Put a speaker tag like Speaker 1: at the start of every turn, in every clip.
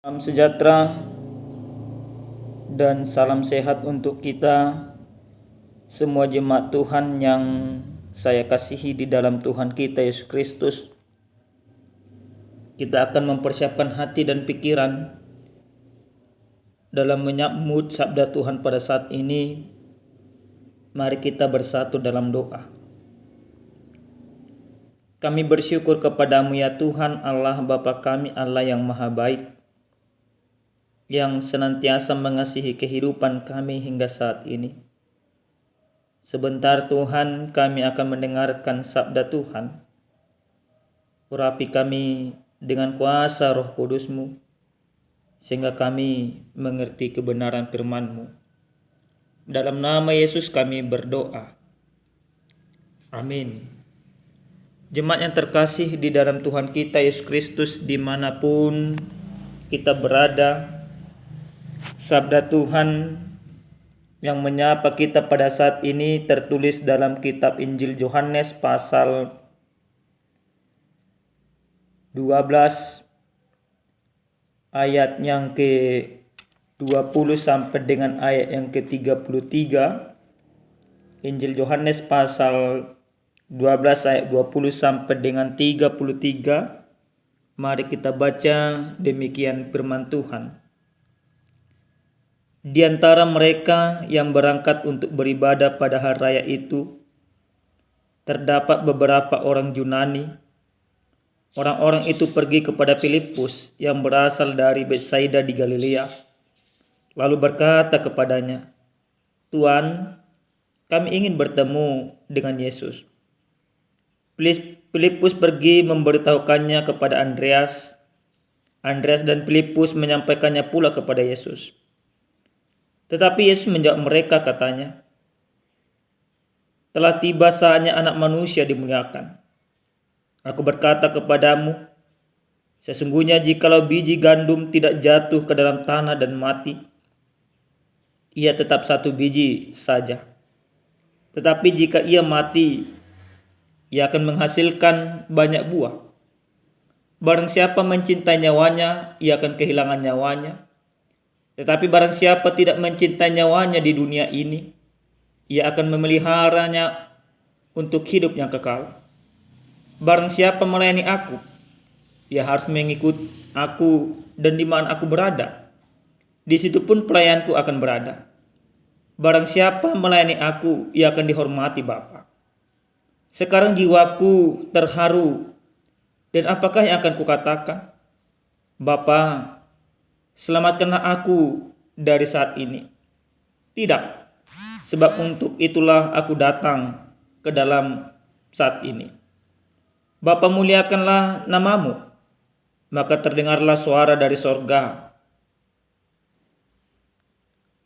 Speaker 1: Salam sejahtera dan salam sehat untuk kita semua jemaat Tuhan yang saya kasihi di dalam Tuhan kita Yesus Kristus. Kita akan mempersiapkan hati dan pikiran dalam menyambut sabda Tuhan pada saat ini. Mari kita bersatu dalam doa. Kami bersyukur kepadamu ya Tuhan Allah Bapa kami, Allah yang maha baik, yang senantiasa mengasihi kehidupan kami hingga saat ini. Sebentar Tuhan, kami akan mendengarkan sabda Tuhan. Urapi kami dengan kuasa Roh Kudus-Mu, sehingga kami mengerti kebenaran firman-Mu. Dalam nama Yesus kami berdoa. Amin. Jemaat yang terkasih di dalam Tuhan kita Yesus Kristus, dimanapun kita berada, sabda Tuhan yang menyapa kita pada saat ini tertulis dalam kitab Injil Yohanes pasal 12 ayat yang ke-20 sampai dengan ayat yang ke-33. Injil Yohanes pasal 12 ayat 20 sampai dengan 33. Mari kita baca demikian firman Tuhan. Di antara mereka yang berangkat untuk beribadah pada hari raya itu, terdapat beberapa orang Yunani. Orang-orang itu pergi kepada Filipus yang berasal dari Betsaida di Galilea, lalu berkata kepadanya, "Tuan, kami ingin bertemu dengan Yesus." Filipus pergi memberitahukannya kepada Andreas. Andreas dan Filipus menyampaikannya pula kepada Yesus. Tetapi Yesus menjawab mereka, katanya, "Telah tiba saatnya Anak Manusia dimuliakan. Aku berkata kepadamu, sesungguhnya jikalau biji gandum tidak jatuh ke dalam tanah dan mati, ia tetap satu biji saja. Tetapi jika ia mati, ia akan menghasilkan banyak buah. Barang siapa mencintai nyawanya, ia akan kehilangan nyawanya. Tetapi barang siapa tidak mencintai nyawanya di dunia ini, ia akan memeliharanya untuk hidup yang kekal. Barang siapa melayani aku, ia harus mengikut aku, dan di mana aku berada, di situ pun pelayanku akan berada. Barang siapa melayani aku, ia akan dihormati Bapa. Sekarang jiwaku terharu, dan apakah yang akan kukatakan? Bapa, selamatkanlah aku dari saat ini. Tidak, sebab untuk itulah aku datang ke dalam saat ini. Bapa, muliakanlah namamu. Maka terdengarlah suara dari sorga,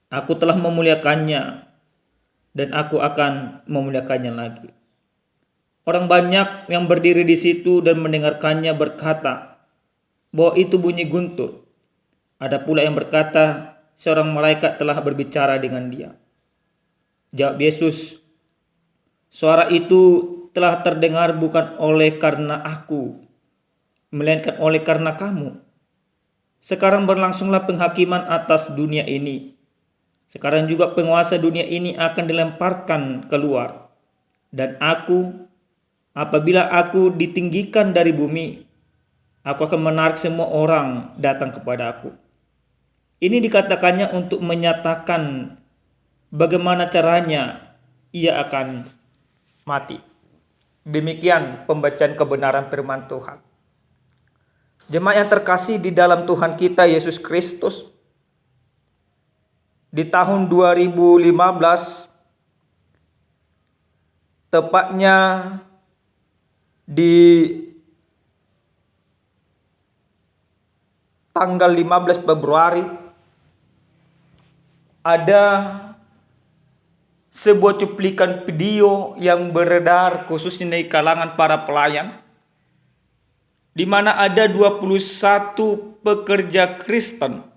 Speaker 1: aku telah memuliakannya, dan aku akan memuliakannya lagi. Orang banyak yang berdiri di situ dan mendengarkannya berkata bahwa itu bunyi guntur. Ada pula yang berkata seorang malaikat telah berbicara dengan dia. Jawab Yesus, "Suara itu telah terdengar bukan oleh karena aku, melainkan oleh karena kamu. Sekarang berlangsunglah penghakiman atas dunia ini. Sekarang juga penguasa dunia ini akan dilemparkan keluar. Dan aku, apabila aku ditinggikan dari bumi, aku akan menarik semua orang datang kepada aku." Ini dikatakannya untuk menyatakan bagaimana caranya ia akan mati. Demikian pembacaan kebenaran firman Tuhan. Jemaat yang terkasih di dalam Tuhan kita Yesus Kristus, di tahun 2015, tepatnya di tanggal 15 Februari, ada sebuah cuplikan video yang beredar khususnya di kalangan para pelayan, di mana ada 21 pekerja Kristen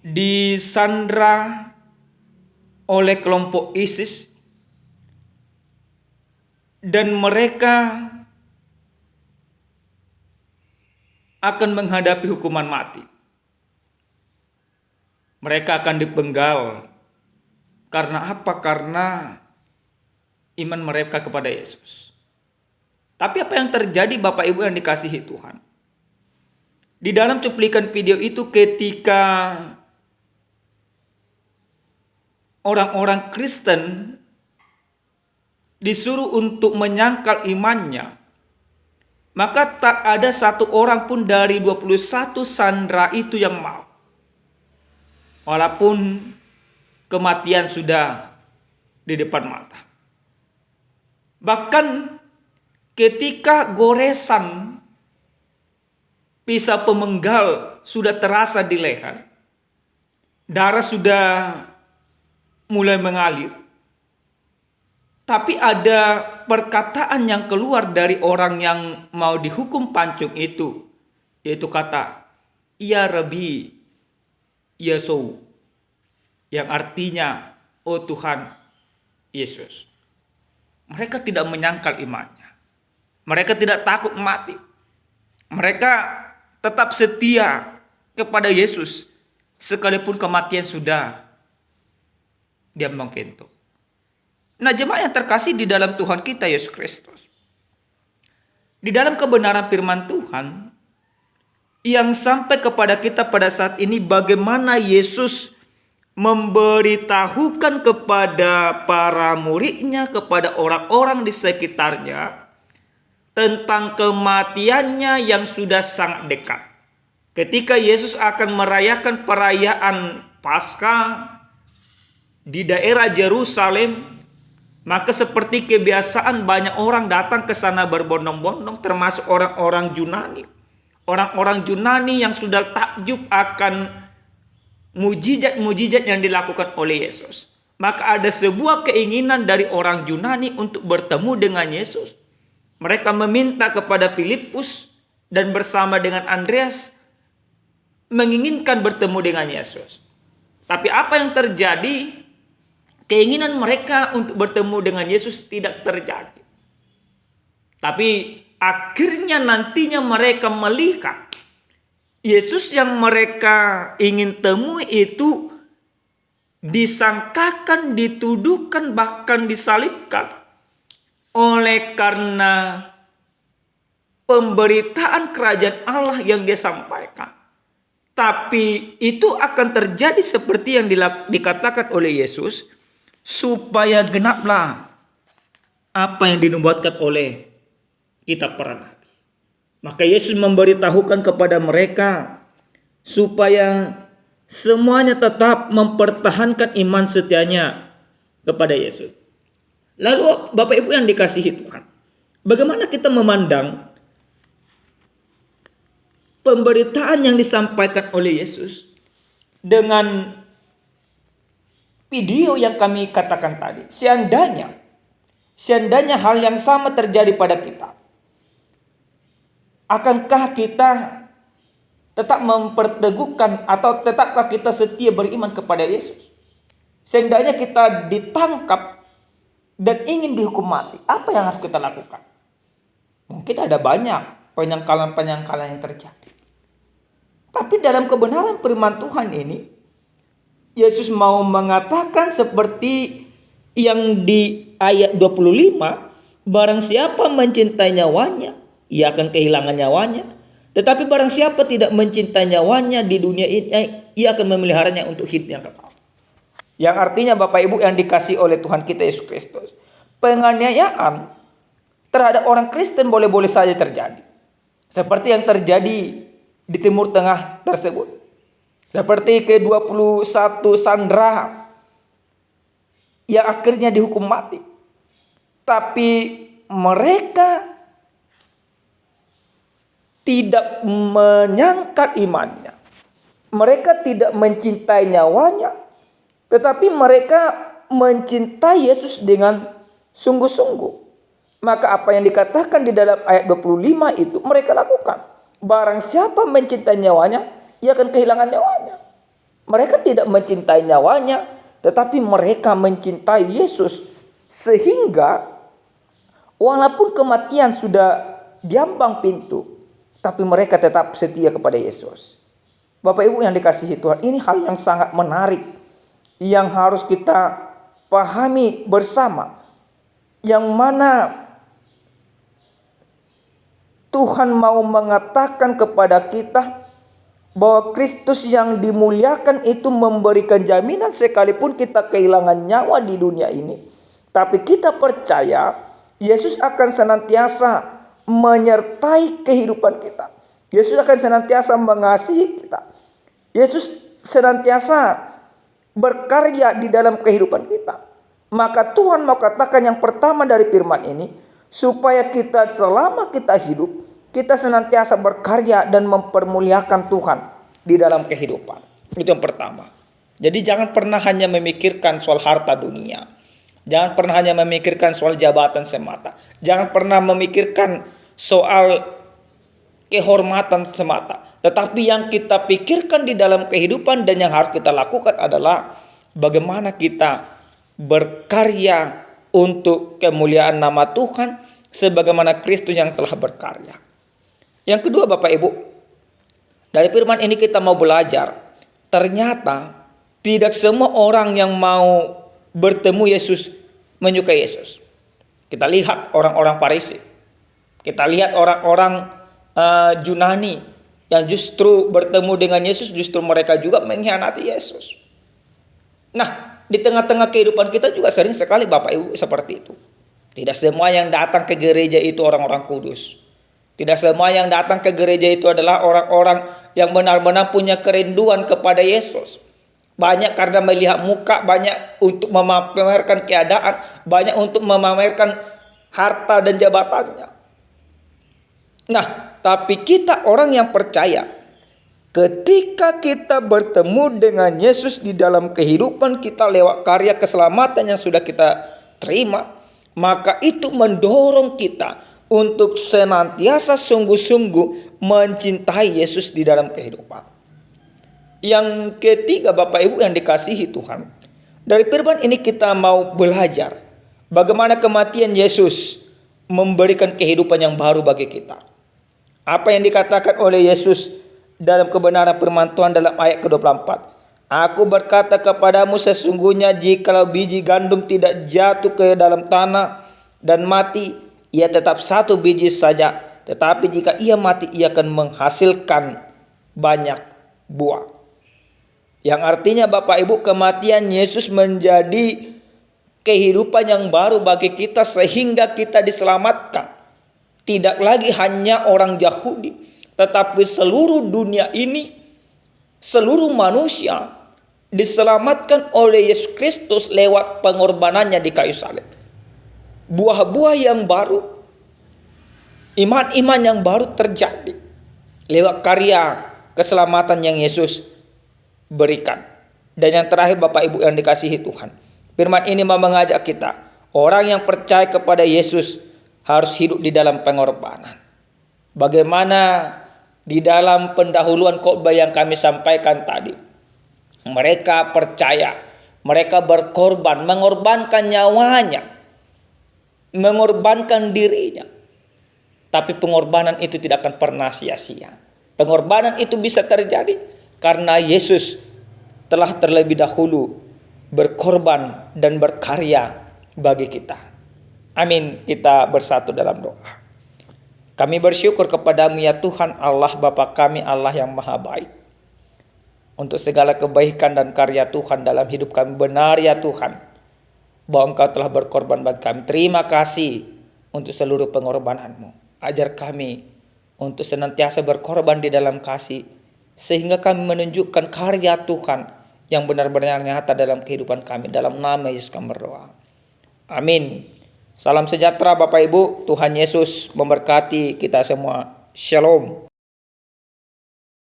Speaker 1: disandra oleh kelompok ISIS, dan mereka akan menghadapi hukuman mati. Mereka akan dipenggal. Karena apa? Karena iman mereka kepada Yesus. Tapi apa yang terjadi Bapak Ibu yang dikasihi Tuhan? Di dalam cuplikan video itu ketika orang-orang Kristen disuruh untuk menyangkal imannya, maka tak ada satu orang pun dari 21 sandera itu yang mau. Walaupun kematian sudah di depan mata. Bahkan ketika goresan pisau pemenggal sudah terasa di leher, darah sudah mulai mengalir. Tapi ada perkataan yang keluar dari orang yang mau dihukum pancung itu, yaitu kata, "Ya Rabbi, Yesus," yang artinya, "Oh Tuhan Yesus." Mereka tidak menyangkal imannya. Mereka tidak takut mati. Mereka tetap setia kepada Yesus sekalipun kematian sudah diambang pintu. Nah, jemaat yang terkasih di dalam Tuhan kita Yesus Kristus, di dalam kebenaran firman Tuhan yang sampai kepada kita pada saat ini, bagaimana Yesus memberitahukan kepada para muridnya, kepada orang-orang di sekitarnya tentang kematiannya yang sudah sangat dekat. Ketika Yesus akan merayakan perayaan Paskah di daerah Yerusalem, maka seperti kebiasaan banyak orang datang ke sana berbondong-bondong, termasuk orang-orang Yunani. Orang-orang Yunani yang sudah takjub akan mujizat-mujizat yang dilakukan oleh Yesus. Maka ada sebuah keinginan dari orang Yunani untuk bertemu dengan Yesus. Mereka meminta kepada Filipus dan bersama dengan Andreas menginginkan bertemu dengan Yesus. Tapi apa yang terjadi? Keinginan mereka untuk bertemu dengan Yesus tidak terjadi. Tapi akhirnya nantinya mereka melihat Yesus yang mereka ingin temui itu disangkakan, dituduhkan, bahkan disalibkan. Oleh karena pemberitaan kerajaan Allah yang dia sampaikan. Tapi itu akan terjadi seperti yang dikatakan oleh Yesus, supaya genaplah apa yang dinubuatkan oleh kitab para nabi. Maka Yesus memberitahukan kepada mereka supaya semuanya tetap mempertahankan iman setianya kepada Yesus. Lalu Bapak Ibu yang dikasihi Tuhan, bagaimana kita memandang pemberitaan yang disampaikan oleh Yesus dengan video yang kami katakan tadi? Seandainya hal yang sama terjadi pada kita, akankah kita tetap memperteguhkan atau tetapkah kita setia beriman kepada Yesus? Seandainya kita ditangkap dan ingin dihukum mati, apa yang harus kita lakukan? Mungkin ada banyak penyangkalan-penyangkalan yang terjadi. Tapi dalam kebenaran firman Tuhan ini, Yesus mau mengatakan seperti yang di ayat 25, barang siapa mencintai nyawanya, ia akan kehilangan nyawanya. Tetapi barang siapa tidak mencintai nyawanya di dunia ini, ia akan memeliharanya untuk hidup yang kekal. Yang artinya Bapak Ibu yang dikasihi oleh Tuhan kita Yesus Kristus, penganiayaan terhadap orang Kristen boleh-boleh saja terjadi. Seperti yang terjadi di Timur Tengah tersebut. Seperti ke-21 sandera yang akhirnya dihukum mati. Tapi mereka tidak menyangkal imannya. Mereka tidak mencintai nyawanya. Tetapi mereka mencintai Yesus dengan sungguh-sungguh. Maka apa yang dikatakan di dalam ayat 25 itu mereka lakukan. Barang siapa mencintai nyawanya, ia akan kehilangan nyawanya. Mereka tidak mencintai nyawanya, tetapi mereka mencintai Yesus. Sehingga walaupun kematian sudah diambang pintu, tapi mereka tetap setia kepada Yesus. Bapak Ibu yang dikasihi Tuhan, ini hal yang sangat menarik yang harus kita pahami bersama. Yang mana Tuhan mau mengatakan kepada kita bahwa Kristus yang dimuliakan itu memberikan jaminan sekalipun kita kehilangan nyawa di dunia ini. Tapi kita percaya Yesus akan senantiasa menyertai kehidupan kita. Yesus akan senantiasa mengasihi kita. Yesus senantiasa berkarya di dalam kehidupan kita. Maka Tuhan mau katakan yang pertama dari firman ini, supaya kita selama kita hidup, kita senantiasa berkarya dan mempermuliakan Tuhan di dalam kehidupan. Itu yang pertama. Jadi jangan pernah hanya memikirkan soal harta dunia. Jangan pernah hanya memikirkan soal jabatan semata. Jangan pernah memikirkan soal kehormatan semata. Tetapi yang kita pikirkan di dalam kehidupan dan yang harus kita lakukan adalah bagaimana kita berkarya untuk kemuliaan nama Tuhan sebagaimana Kristus yang telah berkarya. Yang kedua Bapak Ibu, dari firman ini kita mau belajar, ternyata tidak semua orang yang mau bertemu Yesus menyukai Yesus. Kita lihat orang-orang Farisi. Kita lihat orang-orang Yunani yang justru bertemu dengan Yesus, justru mereka juga mengkhianati Yesus. Nah, di tengah-tengah kehidupan kita juga sering sekali Bapak Ibu seperti itu. Tidak semua yang datang ke gereja itu orang-orang kudus. Tidak semua yang datang ke gereja itu adalah orang-orang yang benar-benar punya kerinduan kepada Yesus. Banyak karena melihat muka, banyak untuk memamerkan keadaan, banyak untuk memamerkan harta dan jabatannya. Nah, tapi kita orang yang percaya, ketika kita bertemu dengan Yesus di dalam kehidupan kita lewat karya keselamatan yang sudah kita terima, maka itu mendorong kita untuk senantiasa sungguh-sungguh mencintai Yesus di dalam kehidupan. Yang ketiga Bapak Ibu yang dikasihi Tuhan, dari firman ini kita mau belajar bagaimana kematian Yesus memberikan kehidupan yang baru bagi kita. Apa yang dikatakan oleh Yesus dalam kebenaran firman Tuhan dalam ayat ke-24. Aku berkata kepadamu, sesungguhnya jikalau biji gandum tidak jatuh ke dalam tanah dan mati, ia tetap satu biji saja. Tetapi jika ia mati, ia akan menghasilkan banyak buah. Yang artinya Bapak Ibu, kematian Yesus menjadi kehidupan yang baru bagi kita sehingga kita diselamatkan. Tidak lagi hanya orang Yahudi, tetapi seluruh dunia ini, seluruh manusia diselamatkan oleh Yesus Kristus lewat pengorbanannya di kayu salib. Buah-buah yang baru, iman-iman yang baru terjadi lewat karya keselamatan yang Yesus berikan. Dan yang terakhir Bapak Ibu yang dikasihi Tuhan, firman ini mau mengajak kita, orang yang percaya kepada Yesus harus hidup di dalam pengorbanan. Bagaimana di dalam pendahuluan khotbah yang kami sampaikan tadi, mereka percaya, mereka berkorban, mengorbankan nyawanya, mengorbankan dirinya. Tapi pengorbanan itu tidak akan pernah sia-sia. Pengorbanan itu bisa terjadi karena Yesus telah terlebih dahulu berkorban dan berkarya bagi kita. Amin. Kita bersatu dalam doa. Kami bersyukur kepadamu ya Tuhan Allah Bapa kami, Allah yang maha baik. Untuk segala kebaikan dan karya Tuhan dalam hidup kami, benar ya Tuhan, bahwa Engkau telah berkorban bagi kami. Terima kasih untuk seluruh pengorbanan-Mu. Ajar kami untuk senantiasa berkorban di dalam kasih, sehingga kami menunjukkan karya Tuhan yang benar-benar nyata dalam kehidupan kami. Dalam nama Yesus kami berdoa. Amin. Salam sejahtera Bapak Ibu. Tuhan Yesus memberkati kita semua. Shalom.